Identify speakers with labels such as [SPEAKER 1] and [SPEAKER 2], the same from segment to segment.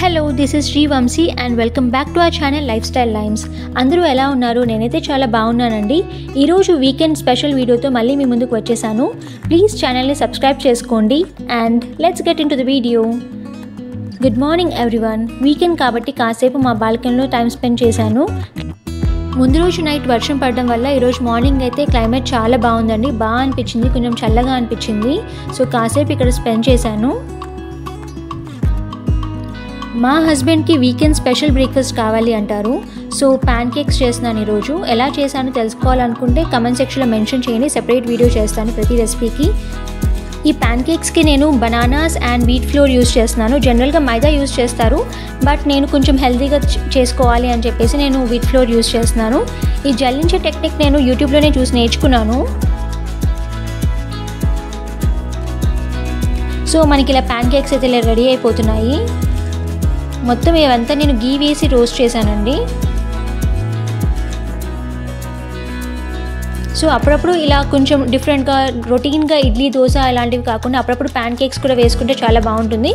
[SPEAKER 1] Hello this is Shri Vamshi and welcome back to our channel Lifestyle Limes. అందరూ ఎలా ఉన్నారు? నేనైతే చాలా బాగున్నానండి. ఈరోజు వీకెండ్ స్పెషల్ వీడియోతో మళ్ళీ మీ ముందుకు వచ్చేసాను. ప్లీజ్ ఛానల్ని సబ్స్క్రైబ్ చేసుకోండి and let's get in to the video. Good morning everyone. Weekend కాబట్టి కాసేపు మా బాల్కనీలో టైం స్పెండ్ చేశాను. ముందు రోజు నైట్ వర్షం పడడం వల్ల ఈరోజు మార్నింగ్ అయితే క్లైమేట్ చాలా బాగుందండి. బాగా అనిపించింది, కొంచెం చల్లగా అనిపించింది. సో కాసేపు ఇక్కడ స్పెండ్ చేశాను. మా హస్బెండ్కి వీకెండ్ స్పెషల్ బ్రేక్ఫాస్ట్ కావాలి అంటారు. సో ప్యాన్ కేక్స్ చేస్తున్నాను ఈరోజు. ఎలా చేశానో తెలుసుకోవాలనుకుంటే కమెంట్ సెక్షన్లో మెన్షన్ చేయండి. సెపరేట్ వీడియో చేస్తాను ప్రతి రెసిపీకి. ఈ ప్యాన్ కేక్స్కి నేను bananas and wheat flour use చేస్తున్నాను. జనరల్గా మైదా యూస్ చేస్తారు, బట్ నేను కొంచెం హెల్తీగా చేసుకోవాలి అని చెప్పేసి నేను వీట్ ఫ్లోర్ యూస్ చేస్తున్నాను. ఈ జల్లించే టెక్నిక్ నేను యూట్యూబ్లోనే చూసి నేర్చుకున్నాను. సో మనకి ఇలా ప్యాన్ కేక్స్ అయితే ఇలా రెడీ అయిపోతున్నాయి. మొత్తం ఇవంతా నేను గీ వేసి రోస్ట్ చేశానండి. సో అప్పుడప్పుడు ఇలా కొంచెం డిఫరెంట్గా రొటీన్గా ఇడ్లీ దోశ ఇలాంటివి కాకుండా అప్పుడప్పుడు ప్యాన్ కేక్స్ కూడా వేసుకుంటే చాలా బాగుంటుంది.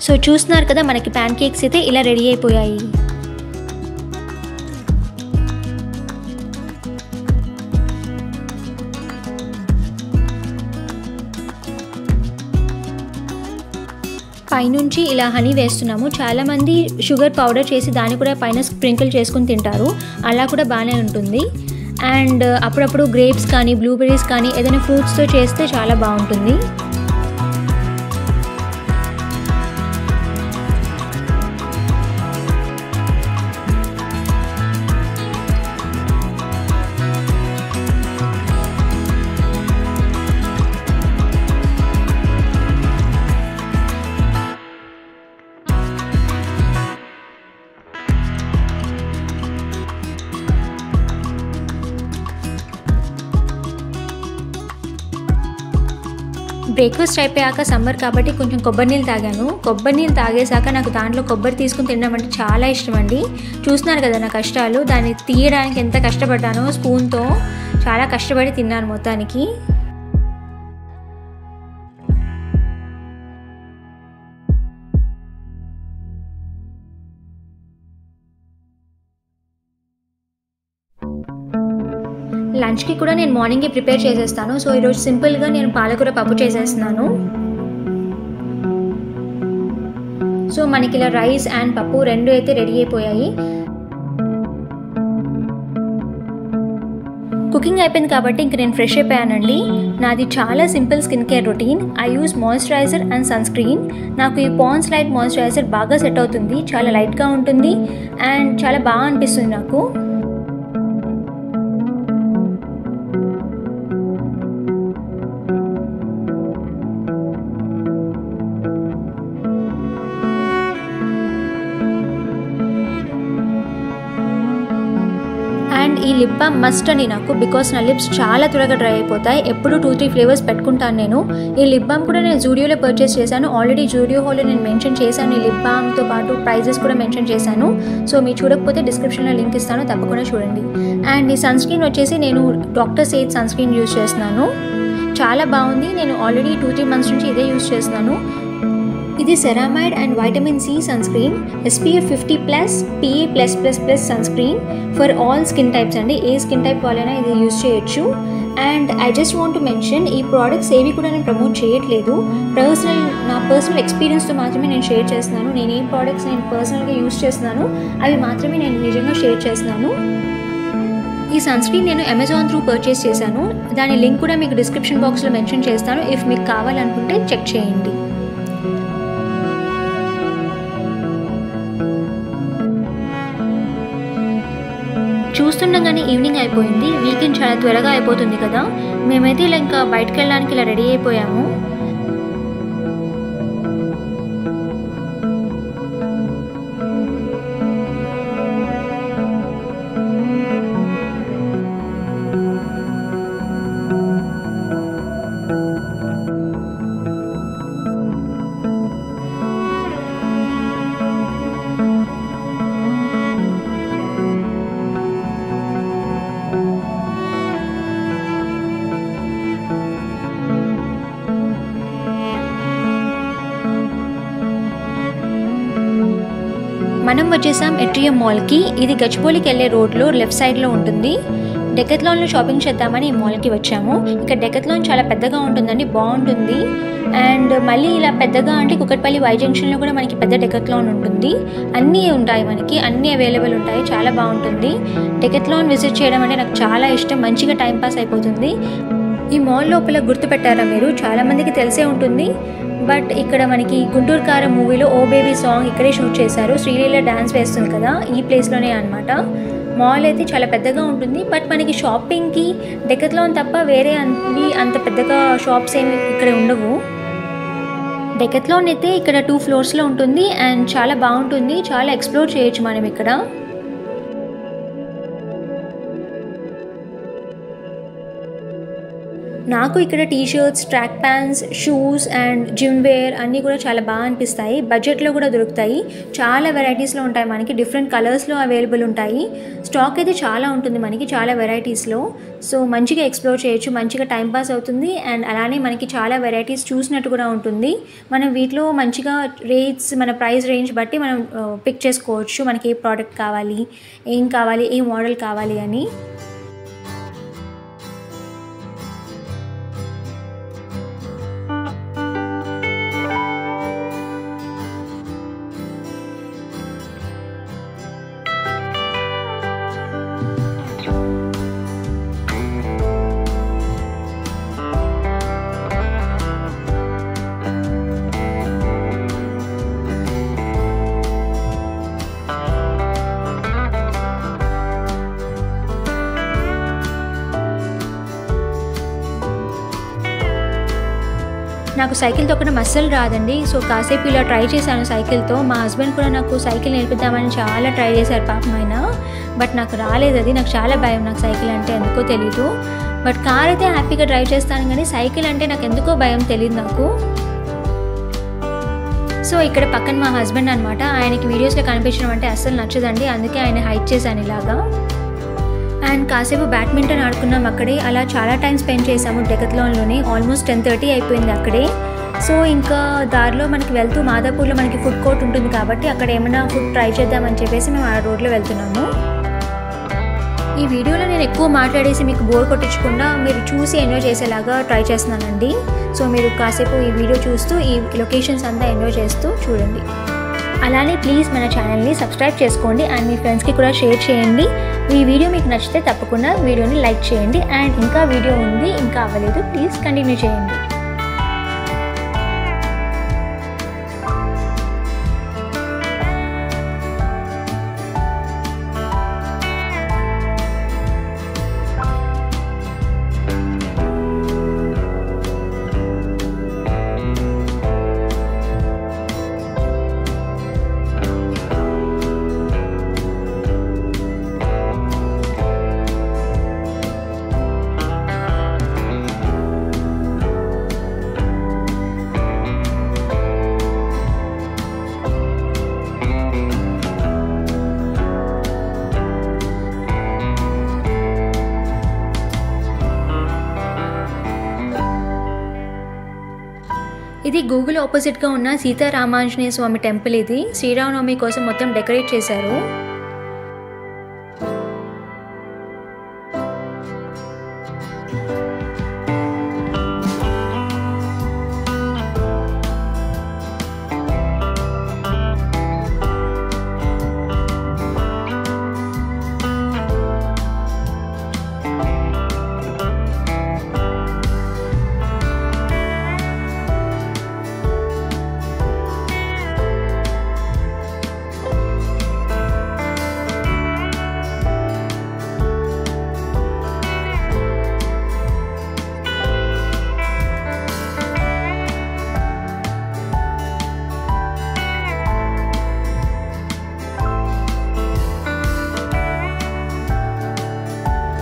[SPEAKER 1] సో చూస్తున్నారు కదా, మనకి ప్యాన్ కేక్స్ అయితే ఇలా రెడీ అయిపోయాయి. పైనుంచి ఇలా హనీ వేస్తున్నాము. చాలామంది షుగర్ పౌడర్ చేసి దాన్ని కూడా పైన స్ప్రింకిల్ చేసుకుని తింటారు. అలా కూడా బాగానే ఉంటుంది. అండ్ అప్పుడప్పుడు గ్రేప్స్ కానీ బ్లూబెర్రీస్ కానీ ఏదైనా ఫ్రూట్స్తో చేస్తే చాలా బాగుంటుంది. బ్రేక్ఫాస్ట్ అయిపోయాక సమ్మర్ కాబట్టి కొంచెం కొబ్బరి నీళ్ళు తాగాను. కొబ్బరి నీళ్ళు తాగేసాక నాకు దాంట్లో కొబ్బరి తీసుకుని తినడం అంటే చాలా ఇష్టం అండి. చూస్తున్నారు కదా నా కష్టాలు. దాన్ని తీయడానికి ఎంత కష్టపడ్డానో. స్పూన్తో చాలా కష్టపడి తిన్నాను మొత్తానికి. లంచ్కి కూడా నేను మార్నింగే ప్రిపేర్ చేసేస్తాను. సో ఈరోజు సింపుల్గా నేను పాలకూర పప్పు చేసేస్తున్నాను. సో మనకి ఇలా రైస్ అండ్ పప్పు రెండు అయితే రెడీ అయిపోయాయి. కుకింగ్ అయిపోయింది కాబట్టి ఇంక నేను ఫ్రెష్ అయిపోయానండి. నాది చాలా simple skin care routine. I use moisturiser and sunscreen. నాకు ఈ పాండ్స్ లైట్ మాయిశ్చరైజర్ బాగా సెట్ అవుతుంది. చాలా లైట్గా ఉంటుంది అండ్ చాలా బాగా అనిపిస్తుంది నాకు. అండ్ ఈ లిప్ బామ్ మస్ట్ అండి నాకు, బికాస్ నా లిప్స్ చాలా త్వరగా డ్రై అయిపోతాయి. ఎప్పుడు 2-3 ఫ్లేవర్స్ పెట్టుకుంటాను నేను. ఈ లిప్ బామ్ కూడా నేను జూడియోలో పర్చేస్ చేశాను. ఆల్రెడీ జూడియో హాల్లో నేను మెన్షన్ చేశాను. ఈ లిప్ బామ్తో పాటు ప్రైజెస్ కూడా మెన్షన్ చేశాను. సో మీరు చూడకపోతే డిస్క్రిప్షన్లో లింక్ ఇస్తాను, తప్పకుండా చూడండి. అండ్ ఈ సన్ స్క్రీన్ వచ్చేసి నేను doctor Sheth sunscreen use చేస్తున్నాను. చాలా బాగుంది. నేను ఆల్రెడీ 2-3 మంత్స్ నుంచి ఇదే యూజ్ చేస్తున్నాను. ఇది ceramide and vitamin C sunscreen, SPF 50+, PA+++ sunscreen for all skin types అండి. ఏ స్కిన్ టైప్ వాళ్ళైనా ఇది యూజ్ చేయొచ్చు. And I just want to mention, ఈ ప్రోడక్ట్స్ ఏవి కూడా నేను ప్రమోట్ చేయట్లేదు. నా పర్సనల్ ఎక్స్పీరియన్స్తో మాత్రమే నేను షేర్ చేస్తున్నాను. నేను ఏ ప్రోడక్ట్స్ నేను పర్సనల్గా యూజ్ చేస్తున్నాను అవి మాత్రమే నేను నిజంగా షేర్ చేస్తున్నాను. ఈ సన్ స్క్రీన్ నేను అమెజాన్ త్రూ పర్చేస్ చేశాను. దాని లింక్ కూడా మీకు డిస్క్రిప్షన్ బాక్స్లో మెన్షన్ చేస్తాను. ఇఫ్ మీకు కావాలనుకుంటే చెక్ చేయండి. చూస్తుండగానే ఈవినింగ్ అయిపోయింది. వీకెండ్ చాలా త్వరగా అయిపోతుంది కదా. మేమైతే ఇలా ఇంకా బయటకు వెళ్ళడానికి ఇలా రెడీ అయిపోయాము. మనం వచ్చేసాం ఎట్రియం మాల్కి. ఇది గచ్చిబౌలికి వెళ్ళే రోడ్లో లెఫ్ట్ సైడ్లో ఉంటుంది. డెకత్లాన్లో షాపింగ్ చేద్దామని ఈ మాల్కి వచ్చాము. ఇక్కడ డెకత్లాన్ చాలా పెద్దగా ఉంటుందండి, బాగుంటుంది. అండ్ మళ్ళీ ఇలా పెద్దగా అంటే కుకట్పల్లి వై జంక్షన్లో కూడా మనకి పెద్ద డెకత్లాన్ ఉంటుంది. అన్నీ ఉంటాయి, మనకి అన్నీ అవైలబుల్ ఉంటాయి, చాలా బాగుంటుంది. డెకత్లాన్ విజిట్ చేయడం అంటే నాకు చాలా ఇష్టం, మంచిగా టైంపాస్ అయిపోతుంది. ఈ మాల్ లోపల గుర్తుపెట్టారా మీరు? చాలామందికి తెలిసే ఉంటుంది. బట్ ఇక్కడ మనకి గుంటూరు కారం మూవీలో ఓ బేబీ సాంగ్ ఇక్కడే షూట్ చేశారు. శ్రీలీల డ్యాన్స్ వేస్తుంది కదా, ఈ ప్లేస్లోనే అనమాట. మాల్ అయితే చాలా పెద్దగా ఉంటుంది. బట్ మనకి షాపింగ్కి డెకత్లాన్ తప్ప వేరే అన్ని అంత పెద్దగా షాప్స్ ఏమి ఇక్కడ ఉండవు. డెకత్లాన్ అయితే ఇక్కడ 2 ఫ్లోర్స్లో ఉంటుంది అండ్ చాలా బాగుంటుంది, చాలా ఎక్స్ప్లోర్ చేయొచ్చు మనం ఇక్కడ. నాకు ఇక్కడ T shirts, track pants, shoes and gym wear అన్నీ కూడా చాలా బాగా అనిపిస్తాయి. బడ్జెట్లో కూడా దొరుకుతాయి, చాలా వెరైటీస్లో ఉంటాయి, మనకి డిఫరెంట్ కలర్స్లో అవైలబుల్ ఉంటాయి. స్టాక్ అయితే చాలా ఉంటుంది మనకి, చాలా వెరైటీస్లో. సో మంచిగా ఎక్స్ప్లోర్ చేయొచ్చు, మంచిగా టైంపాస్ అవుతుంది. అండ్ అలానే మనకి చాలా వెరైటీస్ చూసినట్టు కూడా ఉంటుంది. మనం వీటిలో మంచిగా రేట్స్, మన ప్రైస్ రేంజ్ బట్టి మనం పిక్ చేసుకోవచ్చు, మనకి ఏ ప్రోడక్ట్ కావాలి, ఏం కావాలి, ఏ మోడల్ కావాలి అని. నాకు సైకిల్ తొక్కడం అస్సలు రాదండి. సో కాసేపు ఇలా ట్రై చేశాను సైకిల్తో. మా హస్బెండ్ కూడా నాకు సైకిల్ నేర్పిద్దామని చాలా ట్రై చేశారు పాపం ఆయన. బట్ నాకు రాలేదు అది. నాకు చాలా భయం నాకు సైకిల్ అంటే, ఎందుకో తెలీదు. బట్ కార్ అయితే హ్యాపీగా డ్రైవ్ చేస్తాను, కానీ సైకిల్ అంటే నాకు ఎందుకో భయం, తెలియదు నాకు. సో ఇక్కడ పక్కన మా హస్బెండ్ అనమాట. ఆయనకి వీడియోస్లో కనిపించడం అంటే అస్సలు నచ్చదండి, అందుకే ఆయన హైట్ చేశాను ఇలాగా. అండ్ కాసేపు బ్యాడ్మింటన్ ఆడుకున్నాం అక్కడే. అలా చాలా టైం స్పెండ్ చేసాము డెకత్లాన్లోనే. ఆల్మోస్ట్ 10:30 అయిపోయింది అక్కడే. సో ఇంకా దారిలో మనకి వెళ్తూ మాదాపూర్లో మనకి ఫుడ్ కోర్ట్ ఉంటుంది కాబట్టి అక్కడ ఏమైనా ఫుడ్ ట్రై చేద్దామని చెప్పేసి మేము ఆ రోడ్లో వెళ్తున్నాము. ఈ వీడియోలో నేను ఎక్కువ మాట్లాడేసి మీకు బోర్ కొట్టించకుండా మీరు చూసి ఎంజాయ్ చేసేలాగా ట్రై చేస్తున్నానండి. సో మీరు కాసేపు ఈ వీడియో చూస్తూ ఈ లొకేషన్స్ అంతా ఎంజాయ్ చేస్తూ చూడండి. అలానే ప్లీజ్ మన ఛానల్ని సబ్స్క్రైబ్ చేసుకోండి అండ్ మీ ఫ్రెండ్స్కి కూడా షేర్ చేయండి. ఈ వీడియో మీకు నచ్చితే తప్పకుండా వీడియోని లైక్ చేయండి. అండ్ ఇంకా వీడియో ఉంది, ఇంకా అవ్వలేదు, ప్లీజ్ కంటిన్యూ చేయండి. ఇది గూగుల్ ఆపోజిట్గా ఉన్న సీతారామాంజనేయ స్వామి టెంపుల్. ఇది శ్రీరామనవమి కోసం మొత్తం డెకరేట్ చేశారు.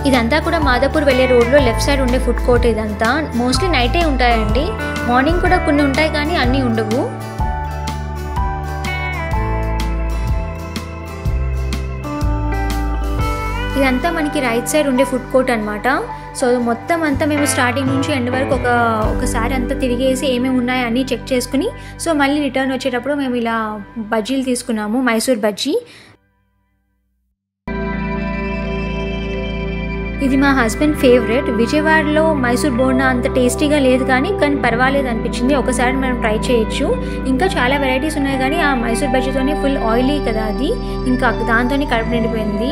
[SPEAKER 1] ఇదంతా కూడా మాదాపూర్ వెళ్ళే రోడ్లో లెఫ్ట్ సైడ్ ఉండే ఫుడ్ కోర్ట్. ఇదంతా మోస్ట్లీ నైటే ఉంటాయండి, మార్నింగ్ కూడా కొన్ని ఉంటాయి కానీ అన్నీ ఉండవు. ఇదంతా మనకి రైట్ సైడ్ ఉండే ఫుడ్ కోర్ట్ అనమాట. సో మొత్తం అంతా మేము స్టార్టింగ్ నుంచి ఎండ్ వరకు ఒకసారి అంతా తిరిగేసి ఏమేమి ఉన్నాయో అన్నీ చెక్ చేసుకుని సో మళ్ళీ రిటర్న్ వచ్చేటప్పుడు మేము ఇలా బజ్జీలు తీసుకున్నాము, మైసూర్ బజ్జీ. ఇది మా హస్బెండ్ ఫేవరెట్. విజయవాడలో మైసూర్ బోండా అంత టేస్టీగా లేదు కానీ పర్వాలేదు అనిపించింది. ఒకసారి మనం ట్రై చేయొచ్చు. ఇంకా చాలా వెరైటీస్ ఉన్నాయి కానీ ఆ మైసూర్ బజ్జీతోనే ఫుల్ ఆయిలీ కదా అది, ఇంకా దాంతోనే కడుపు నిండిపోయింది.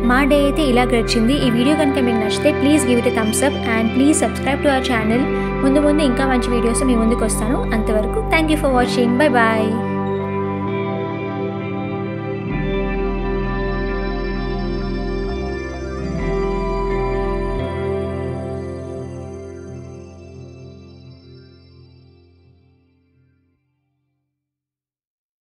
[SPEAKER 1] మా డే అయితే ఇలా గడిచింది. ఈ వీడియో కనుక మీకు నచ్చితే please give it a thumbs up and please subscribe to our channel. ముందు ఇంకా మంచి వీడియోస్ మీ ముందుకు వస్తాను. అంతవరకు thank you for watching. Bye bye.